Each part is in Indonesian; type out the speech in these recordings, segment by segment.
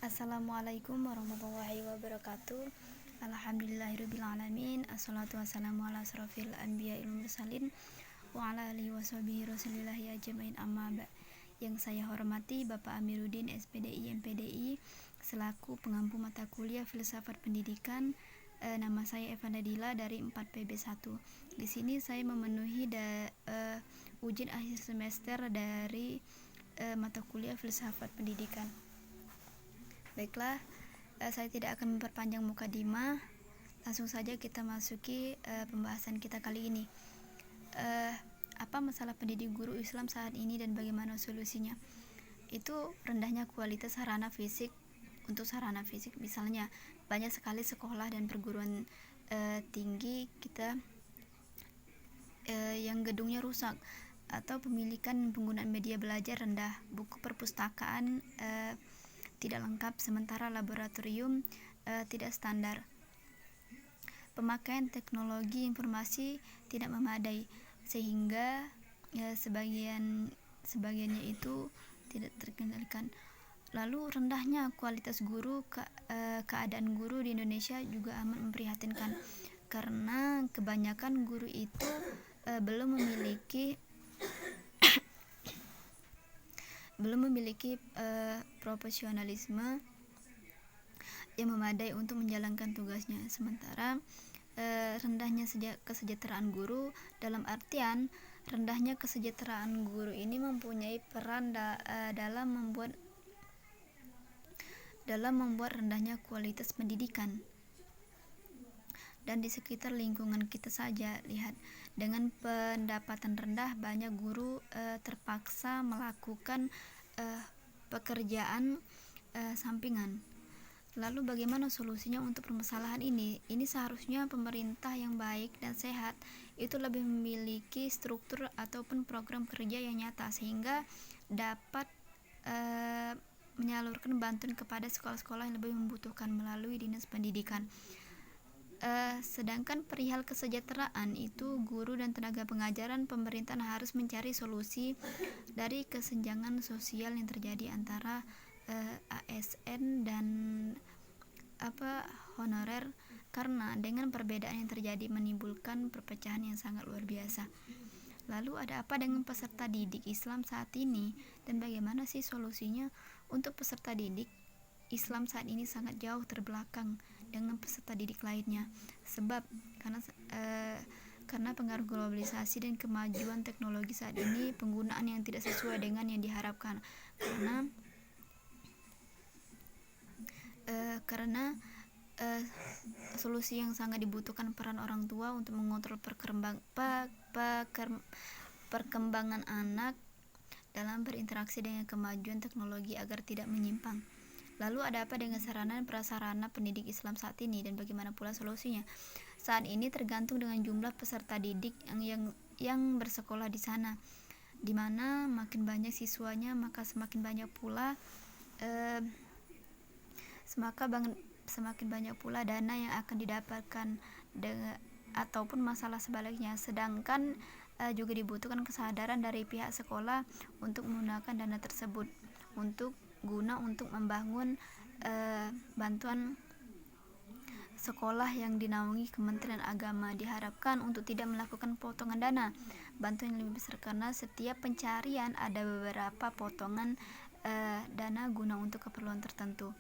Assalamualaikum warahmatullahi wabarakatuh. Alhamdulillahirrabbilalamin. Assalatu wassalamu ala asrafil anbiya ilmu mursalin wa ala alihi wa sahbihi rasulillahi ajmain amma ba'. Yang saya hormati Bapak Amiruddin SPDI MPDI selaku pengampu mata kuliah Filsafat Pendidikan. Nama saya Eva Nadila dari 4PB1. Di sini saya memenuhi ujian akhir semester dari mata kuliah Filsafat Pendidikan. Baiklah, saya tidak akan memperpanjang mukadimah. Langsung saja kita masuki pembahasan kita kali ini. Apa masalah pendidik guru Islam saat ini dan bagaimana solusinya? Itu rendahnya kualitas sarana fisik. Untuk sarana fisik, misalnya banyak sekali sekolah dan perguruan tinggi kita yang gedungnya rusak, atau pemilikan penggunaan media belajar rendah, buku perpustakaan tidak lengkap, sementara laboratorium tidak standar. Pemakaian teknologi informasi tidak memadai, sehingga sebagiannya itu tidak terkendalikan. Lalu rendahnya kualitas guru, keadaan guru di Indonesia juga amat memprihatinkan, karena kebanyakan guru itu belum memiliki profesionalisme yang memadai untuk menjalankan tugasnya. Sementara rendahnya kesejahteraan guru, dalam artian rendahnya kesejahteraan guru ini mempunyai peran dalam membuat rendahnya kualitas pendidikan. Dan di sekitar lingkungan kita saja, lihat, dengan pendapatan rendah, banyak guru terpaksa melakukan pekerjaan sampingan. Lalu bagaimana solusinya untuk permasalahan ini? Ini seharusnya pemerintah yang baik dan sehat itu lebih memiliki struktur ataupun program kerja yang nyata, sehingga dapat menyalurkan bantuan kepada sekolah-sekolah yang lebih membutuhkan melalui dinas pendidikan. Sedangkan perihal kesejahteraan itu, guru dan tenaga pengajaran, pemerintah harus mencari solusi dari kesenjangan sosial yang terjadi antara ASN dan honorer, karena dengan perbedaan yang terjadi menimbulkan perpecahan yang sangat luar biasa. Lalu ada apa dengan peserta didik Islam saat ini dan bagaimana sih solusinya? Untuk peserta didik Islam saat ini sangat jauh terbelakang dengan peserta didik lainnya, sebab karena pengaruh globalisasi dan kemajuan teknologi saat ini, penggunaan yang tidak sesuai dengan yang diharapkan, karena solusi yang sangat dibutuhkan peran orang tua untuk mengontrol perkembangan anak dalam berinteraksi dengan kemajuan teknologi agar tidak menyimpang. Lalu ada apa dengan sarana dan prasarana pendidik Islam saat ini dan bagaimana pula solusinya? Saat ini tergantung dengan jumlah peserta didik yang bersekolah di sana. Di mana makin banyak siswanya, maka semakin banyak pula dana yang akan didapatkan, ataupun masalah sebaliknya. Sedangkan juga dibutuhkan kesadaran dari pihak sekolah untuk menggunakan dana tersebut untuk membangun bantuan sekolah yang dinaungi Kementerian Agama. Diharapkan untuk tidak melakukan potongan dana bantuan yang lebih besar, karena setiap pencarian ada beberapa potongan dana guna untuk keperluan tertentu.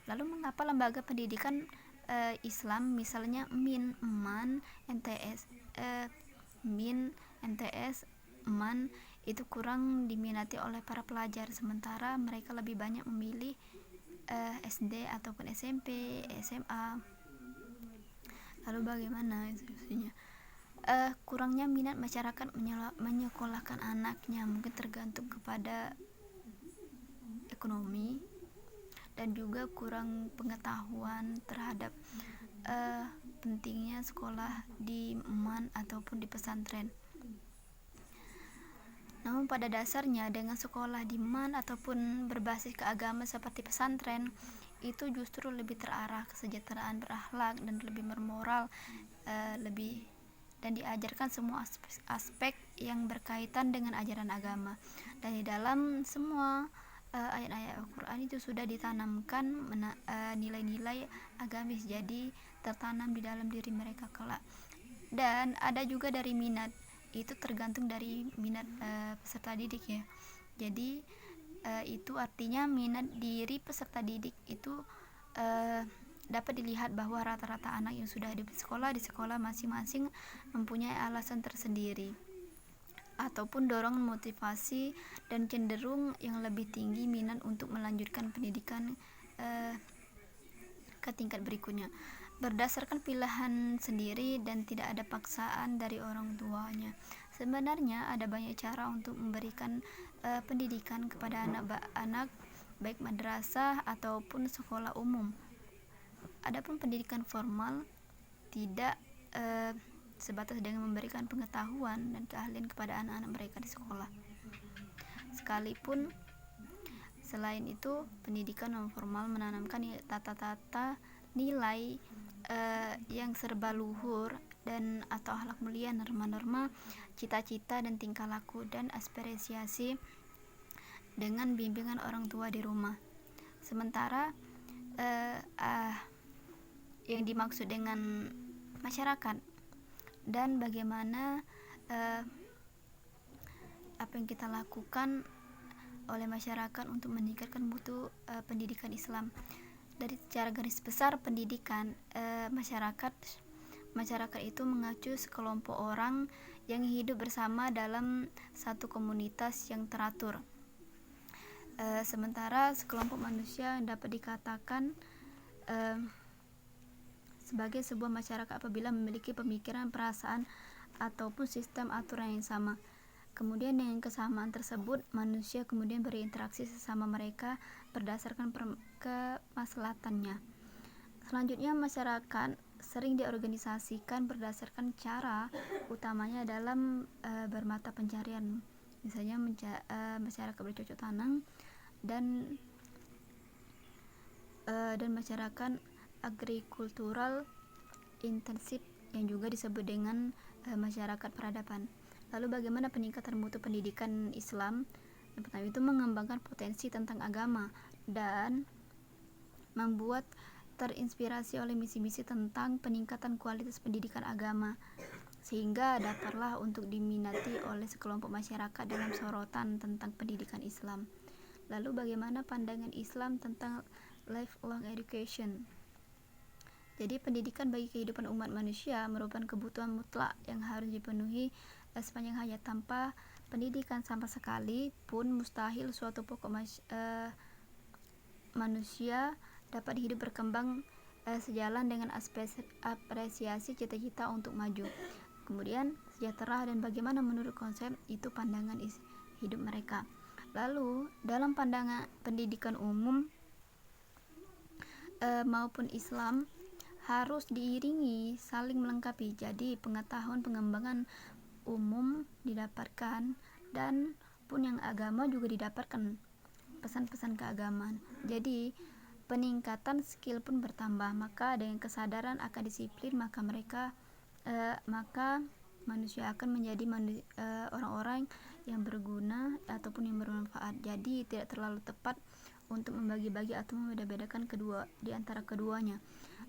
Lalu mengapa lembaga pendidikan Islam, misalnya MIN, MAN, MTS, MAN itu kurang diminati oleh para pelajar, sementara mereka lebih banyak memilih SD ataupun SMP, SMA. Lalu bagaimana solusinya? Kurangnya minat masyarakat menyekolahkan anaknya mungkin tergantung kepada ekonomi, dan juga kurang pengetahuan terhadap pentingnya sekolah di MAN ataupun di pesantren. Namun pada dasarnya dengan sekolah di MAN ataupun berbasis keagamaan seperti pesantren, itu justru lebih terarah kesejahteraan berakhlak dan lebih bermoral, dan diajarkan semua aspek yang berkaitan dengan ajaran agama. Dan di dalam semua ayat-ayat Al-Quran itu sudah ditanamkan nilai-nilai agamis, jadi tertanam di dalam diri mereka kelak. Dan ada juga dari minat, itu tergantung dari minat peserta didik ya. Jadi itu artinya minat diri peserta didik itu dapat dilihat bahwa rata-rata anak yang sudah di sekolah masing-masing mempunyai alasan tersendiri ataupun dorongan motivasi dan cenderung yang lebih tinggi minat untuk melanjutkan pendidikan ke tingkat berikutnya berdasarkan pilihan sendiri dan tidak ada paksaan dari orang tuanya. Sebenarnya ada banyak cara untuk memberikan pendidikan kepada anak-anak baik madrasah ataupun sekolah umum. Adapun pendidikan formal tidak sebatas dengan memberikan pengetahuan dan keahlian kepada anak-anak mereka di sekolah. Sekalipun selain itu, pendidikan non formal menanamkan tata-tata nilai yang serba luhur dan atau akhlak mulia, norma-norma, cita-cita dan tingkah laku dan aspirasi dengan bimbingan orang tua di rumah. Sementara yang dimaksud dengan masyarakat dan bagaimana apa yang kita lakukan oleh masyarakat untuk meningkatkan mutu pendidikan Islam. Dari secara garis besar pendidikan masyarakat itu mengacu sekelompok orang yang hidup bersama dalam satu komunitas yang teratur. Sementara sekelompok manusia yang dapat dikatakan sebagai sebuah masyarakat apabila memiliki pemikiran, perasaan, ataupun sistem aturan yang sama. Kemudian dengan kesamaan tersebut, manusia kemudian berinteraksi sesama mereka berdasarkan kemaslahatannya. Selanjutnya, masyarakat sering diorganisasikan berdasarkan cara utamanya dalam bermata pencarian. Misalnya masyarakat bercocok tanam dan masyarakat agrikultural intensif yang juga disebut dengan masyarakat peradaban. Lalu bagaimana peningkatan mutu pendidikan Islam? Yang pertama itu mengembangkan potensi tentang agama dan membuat terinspirasi oleh misi-misi tentang peningkatan kualitas pendidikan agama sehingga dapatlah untuk diminati oleh sekelompok masyarakat dalam sorotan tentang pendidikan Islam. Lalu bagaimana pandangan Islam tentang lifelong education? Jadi pendidikan bagi kehidupan umat manusia merupakan kebutuhan mutlak yang harus dipenuhi sepanjang hayat. Tanpa pendidikan sama sekali pun mustahil suatu pokok manusia dapat hidup berkembang sejalan dengan apresiasi cita-cita untuk maju. Kemudian sejahtera dan bagaimana menurut konsep itu pandangan hidup mereka. Lalu dalam pandangan pendidikan umum maupun Islam harus diiringi saling melengkapi. Jadi pengetahuan pengembangan umum didapatkan dan pun yang agama juga didapatkan pesan-pesan keagamaan. Jadi peningkatan skill pun bertambah, maka dengan kesadaran akan disiplin maka manusia akan menjadi orang-orang yang berguna ataupun yang bermanfaat. Jadi tidak terlalu tepat untuk membagi-bagi atau membeda-bedakan di antara keduanya.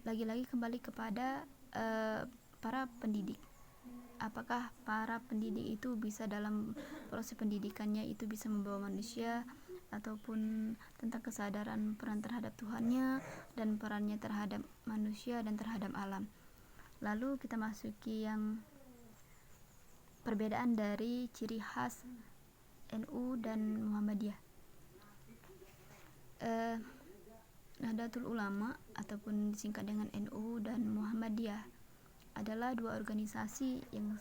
Lagi-lagi kembali kepada para pendidik. Apakah para pendidik itu bisa dalam proses pendidikannya itu bisa membawa manusia ataupun tentang kesadaran peran terhadap Tuhannya dan perannya terhadap manusia dan terhadap alam. Lalu kita masuki yang perbedaan dari ciri khas NU dan Muhammadiyah. Nahdlatul Ulama ataupun disingkat dengan NU dan Muhammadiyah adalah dua organisasi yang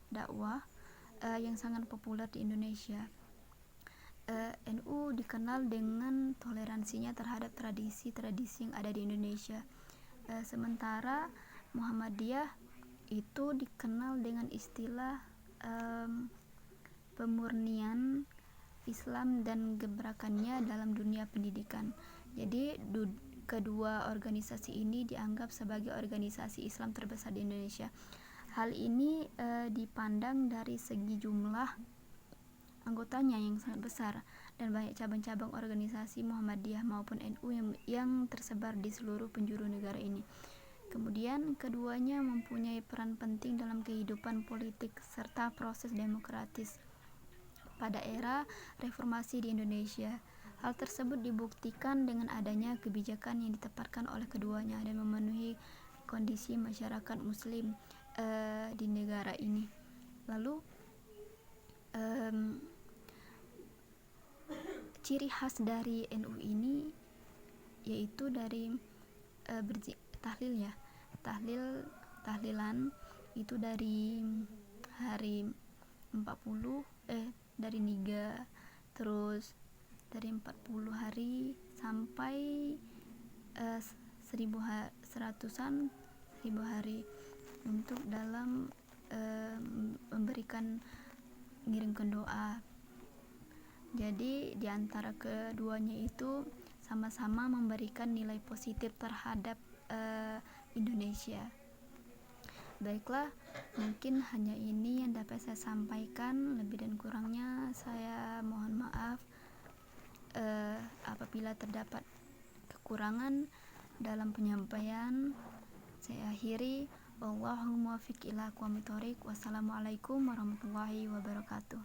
dakwah yang sangat populer di Indonesia. NU dikenal dengan toleransinya terhadap tradisi-tradisi yang ada di Indonesia. Sementara Muhammadiyah itu dikenal dengan istilah pemurnian Islam dan gebrakannya dalam dunia pendidikan. Jadi kedua organisasi ini dianggap sebagai organisasi Islam terbesar di Indonesia. Hal ini dipandang dari segi jumlah anggotanya yang sangat besar dan banyak cabang-cabang organisasi Muhammadiyah maupun NU yang tersebar di seluruh penjuru negara ini. Kemudian keduanya mempunyai peran penting dalam kehidupan politik serta proses demokratis pada era reformasi di Indonesia. Hal tersebut dibuktikan dengan adanya kebijakan yang ditempatkan oleh keduanya dan memenuhi kondisi masyarakat muslim di negara ini. Lalu ciri khas dari NU ini yaitu dari tahlilan itu dari hari 40 dari niga, terus dari 40 hari sampai 1000 hari untuk dalam memberikan mengirimkan doa. Jadi di antara keduanya itu sama-sama memberikan nilai positif terhadap Indonesia. Baiklah, mungkin hanya ini yang dapat saya sampaikan. Lebih dan kurangnya saya mohon maaf apabila terdapat kekurangan dalam penyampaian. Saya akhiri. Wallahul muwaffiq ila aqwamit thoriq. Wassalamualaikum warahmatullahi wabarakatuh.